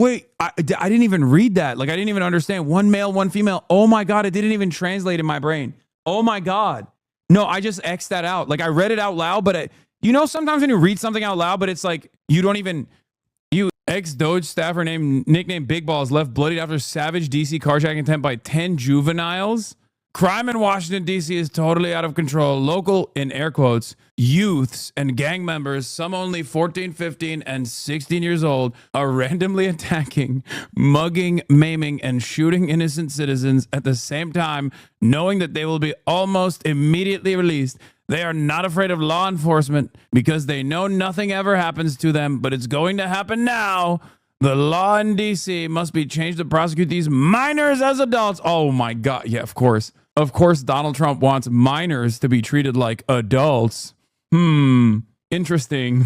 Wait, I didn't even read that. Like, I didn't even understand. One male, one female. Oh my God, it didn't even translate in my brain. Oh my God. No, I just X'd that out. Like, I read it out loud, but sometimes when you read something out loud, but it's like, you don't even, ex-Doge staffer nicknamed Big Balls left bloodied after savage DC carjacking attempt by 10 juveniles. Crime in Washington, D.C. is totally out of control. Local, in air quotes, youths and gang members, some only 14, 15, and 16 years old, are randomly attacking, mugging, maiming, and shooting innocent citizens at the same time, knowing that they will be almost immediately released. They are not afraid of law enforcement because they know nothing ever happens to them, but it's going to happen now. The law in D.C. must be changed to prosecute these minors as adults. Oh my God. Yeah, of course. Of course, Donald Trump wants minors to be treated like adults. Interesting.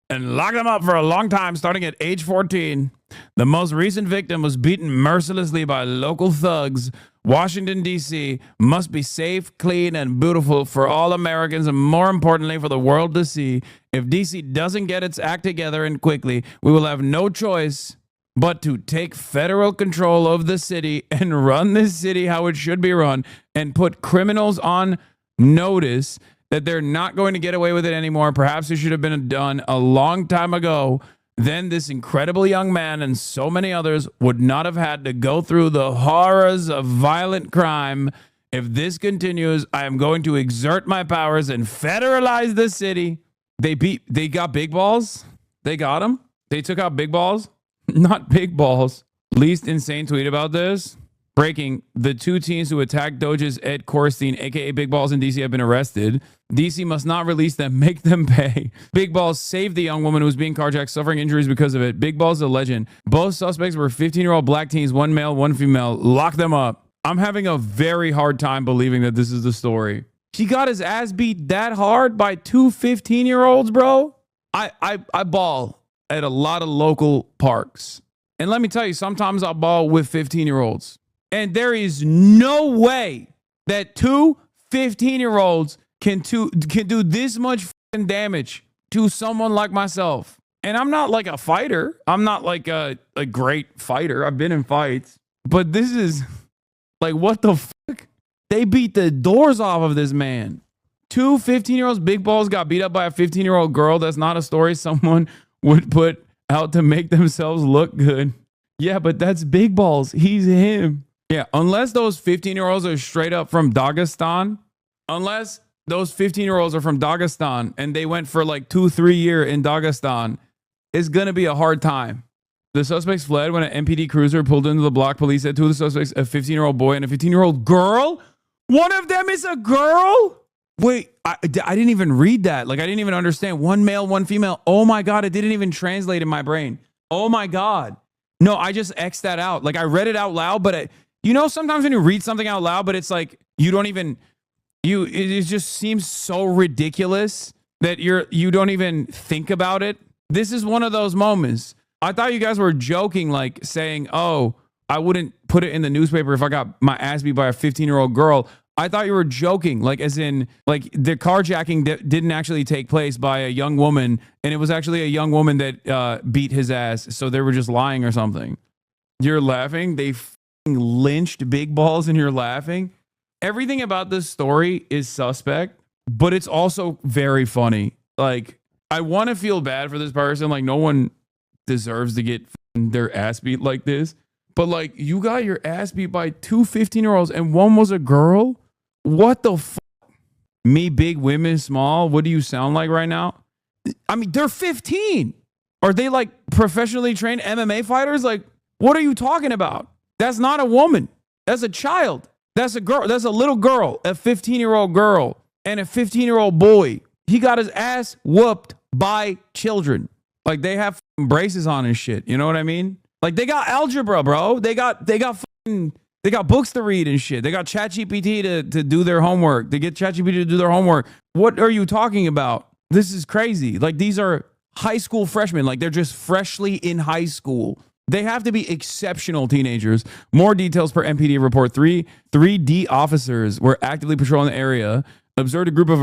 And lock them up for a long time, starting at age 14. The most recent victim was beaten mercilessly by local thugs. Washington, D.C. must be safe, clean, and beautiful for all Americans, and more importantly, for the world to see. If D.C. doesn't get its act together and quickly, we will have no choice but to take federal control of the city and run this city how it should be run and put criminals on notice that they're not going to get away with it anymore. Perhaps it should have been done a long time ago. Then this incredible young man and so many others would not have had to go through the horrors of violent crime. If this continues, I am going to exert my powers and federalize the city. They got Big Balls. They got him. They took out Big Balls. Not Big Balls. Least insane tweet about this. Breaking: the two teens who attacked Doge's Ed Korstein, aka Big Balls in DC, have been arrested. DC must not release them, make them pay. Big Balls saved the young woman who was being carjacked, suffering injuries because of it. Big Balls is a legend. Both suspects were 15-year-old black teens, one male, one female. Lock them up. I'm having a very hard time believing that this is the story. She got his ass beat that hard by two 15-year-olds, bro. I ball at a lot of local parks. And let me tell you, sometimes I ball with 15-year-olds. And there is no way that two 15-year-olds can do this much fucking damage to someone like myself. And I'm not like a fighter. I'm not like a great fighter. I've been in fights. But this is like, what the fuck? They beat the doors off of this man. Two 15-year-olds, Big Balls, got beat up by a 15-year-old girl. That's not a story someone would put out to make themselves look good. Yeah, but that's Big Balls. He's him. Yeah, unless those 15-year-olds are straight up from Dagestan, unless those 15-year-olds are from Dagestan and they went for like 2-3 years in Dagestan, it's going to be a hard time. The suspects fled when an MPD cruiser pulled into the block. Police said two of the suspects, a 15-year-old boy and a 15-year-old girl. One of them is a girl? Wait, I didn't even read that. Like, I didn't even understand. One male, one female. Oh my God, it didn't even translate in my brain. Oh my God. No, I just X'd that out. Like, I read it out loud, but sometimes when you read something out loud, but it's like, it just seems so ridiculous that you don't even think about it. This is one of those moments. I thought you guys were joking, like saying, oh, I wouldn't put it in the newspaper if I got my ass beat by a 15-year-old girl. I thought you were joking, like as in, like the carjacking didn't actually take place by a young woman, and it was actually a young woman that beat his ass, so they were just lying or something. You're laughing? They lynched Big Balls and you're laughing? Everything about this story is suspect, but it's also very funny. Like, I want to feel bad for this person. Like, no one deserves to get their ass beat like this. But like, you got your ass beat by two 15-year-olds and one was a girl? What the fuck? Me big, women small? What do you sound like right now? I mean, they're 15. Are they like professionally trained MMA fighters? Like, what are you talking about? That's not a woman. That's a child. That's a girl. That's a little girl, a 15-year-old girl and a 15-year-old boy. He got his ass whooped by children. Like, they have braces on and shit. You know what I mean? Like, they got algebra, bro. They got books to read and shit. They got ChatGPT to do their homework. They get ChatGPT to do their homework. What are you talking about? This is crazy. Like, these are high school freshmen. Like, they're just freshly in high school. They have to be exceptional teenagers. More details per MPD report. 3D officers were actively patrolling the area, observed a group of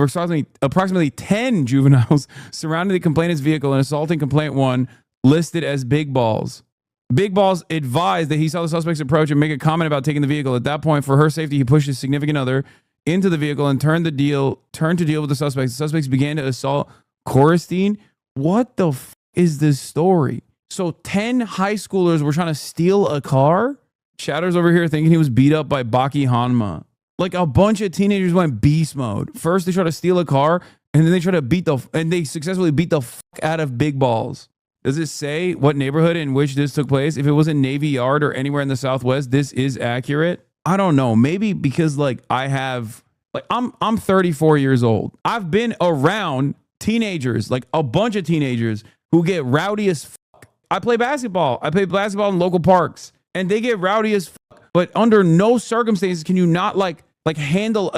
approximately 10 juveniles surrounding the complainant's vehicle and assaulting complainant one, listed as Big Balls. Big Balls advised that he saw the suspects approach and make a comment about taking the vehicle. At that point, for her safety, he pushed his significant other into the vehicle and turned to deal with the suspects. The suspects began to assault Corstein. What the is this story? So 10 high schoolers were trying to steal a car? Chatter's over here thinking he was beat up by Baki Hanma. Like a bunch of teenagers went beast mode. First, they try to steal a car, and then they try to they successfully beat the fuck out of Big Balls. Does it say what neighborhood in which this took place? If it was in Navy Yard or anywhere in the Southwest, this is accurate. I don't know. Maybe because like I'm 34 years old. I've been around teenagers, like a bunch of teenagers who get rowdy as fuck. I play basketball. I play basketball in local parks, and they get rowdy as fuck. But under no circumstances can you not like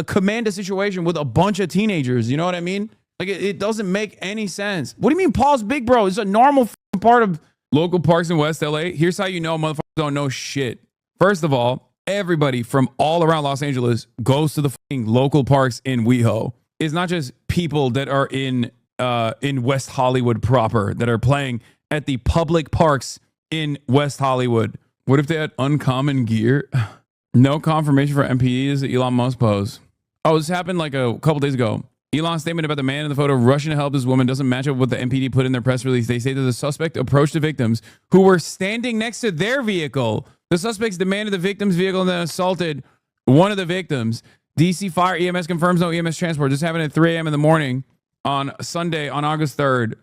command a situation with a bunch of teenagers. You know what I mean? Like it doesn't make any sense. What do you mean pause big bro? It's a normal part of local parks in West LA. Here's how you know motherfuckers don't know shit. First of all, everybody from all around Los Angeles goes to the fucking local parks in WeHo. It's not just people that are in West Hollywood proper that are playing at the public parks in West Hollywood. What if they had uncommon gear? No confirmation for MPDs that Elon Musk posed. Oh, this happened like a couple days ago. Elon's statement about the man in the photo rushing to help this woman doesn't match up with what the MPD put in their press release. They say that the suspect approached the victims who were standing next to their vehicle. The suspects demanded the victim's vehicle and then assaulted one of the victims. DC Fire EMS confirms no EMS transport. This happened at 3 a.m. in the morning on Sunday on August 3rd.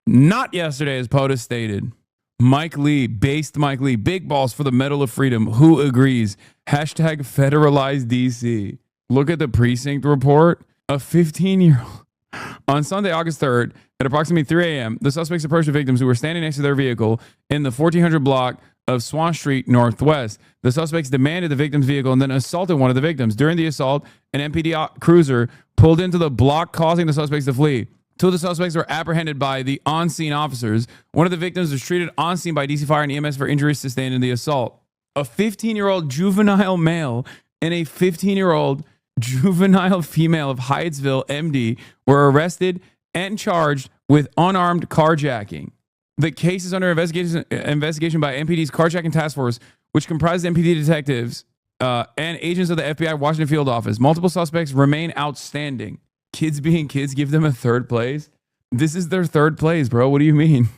Not yesterday, as POTUS stated. Mike Lee, big balls for the Medal of Freedom. Who agrees? Hashtag federalize DC. Look at the precinct report. A 15-year-old. On Sunday, August 3rd, at approximately 3 a.m., the suspects approached the victims who were standing next to their vehicle in the 1400 block of Swan Street Northwest. The suspects demanded the victim's vehicle and then assaulted one of the victims. During the assault, an MPD cruiser pulled into the block, causing the suspects to flee. Two of the suspects were apprehended by the on-scene officers. One of the victims was treated on-scene by DC Fire and EMS for injuries sustained in the assault. A 15-year-old juvenile male and a 15-year-old juvenile female of Hyattsville, MD, were arrested and charged with unarmed carjacking. The case is under investigation by MPD's carjacking task force, which comprises MPD detectives and agents of the FBI Washington field office. Multiple suspects remain outstanding. Kids being kids, give them a third place. This is their third place, bro. What do you mean?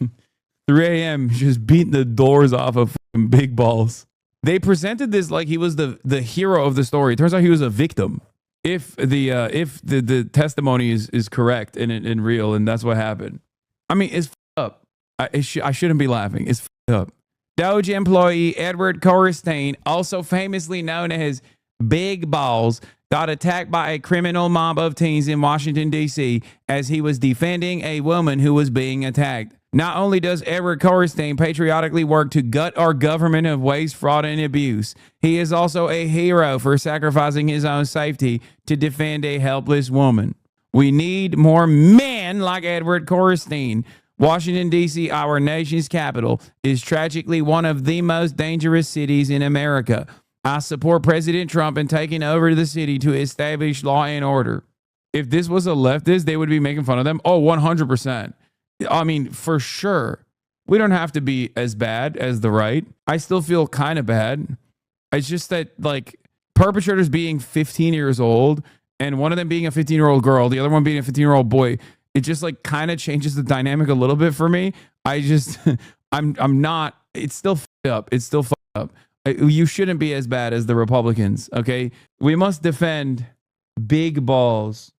3 a.m. just beating the doors off of Big Balls. They presented this like he was the hero of the story. It turns out he was a victim. If the testimony is correct and real, and that's what happened. I mean, it's up. I shouldn't be laughing. It's up. Doge employee Edward Corstein, also famously known as Big Balls, got attacked by a criminal mob of teens in Washington, D.C. as he was defending a woman who was being attacked. Not only does Edward Corstein patriotically work to gut our government of waste, fraud, and abuse, he is also a hero for sacrificing his own safety to defend a helpless woman. We need more men like Edward Corstein. Washington, D.C., our nation's capital, is tragically one of the most dangerous cities in America. I support President Trump in taking over the city to establish law and order. If this was a leftist, they would be making fun of them. Oh, 100%. I mean, for sure. We don't have to be as bad as the right. I still feel kind of bad. It's just that, like, perpetrators being 15 years old and one of them being a 15-year-old girl, the other one being a 15-year-old boy, it just, like, kind of changes the dynamic a little bit for me. I just, I'm not, it's still fucked up. It's still fucked up. You shouldn't be as bad as the Republicans, okay? We must defend Big Balls.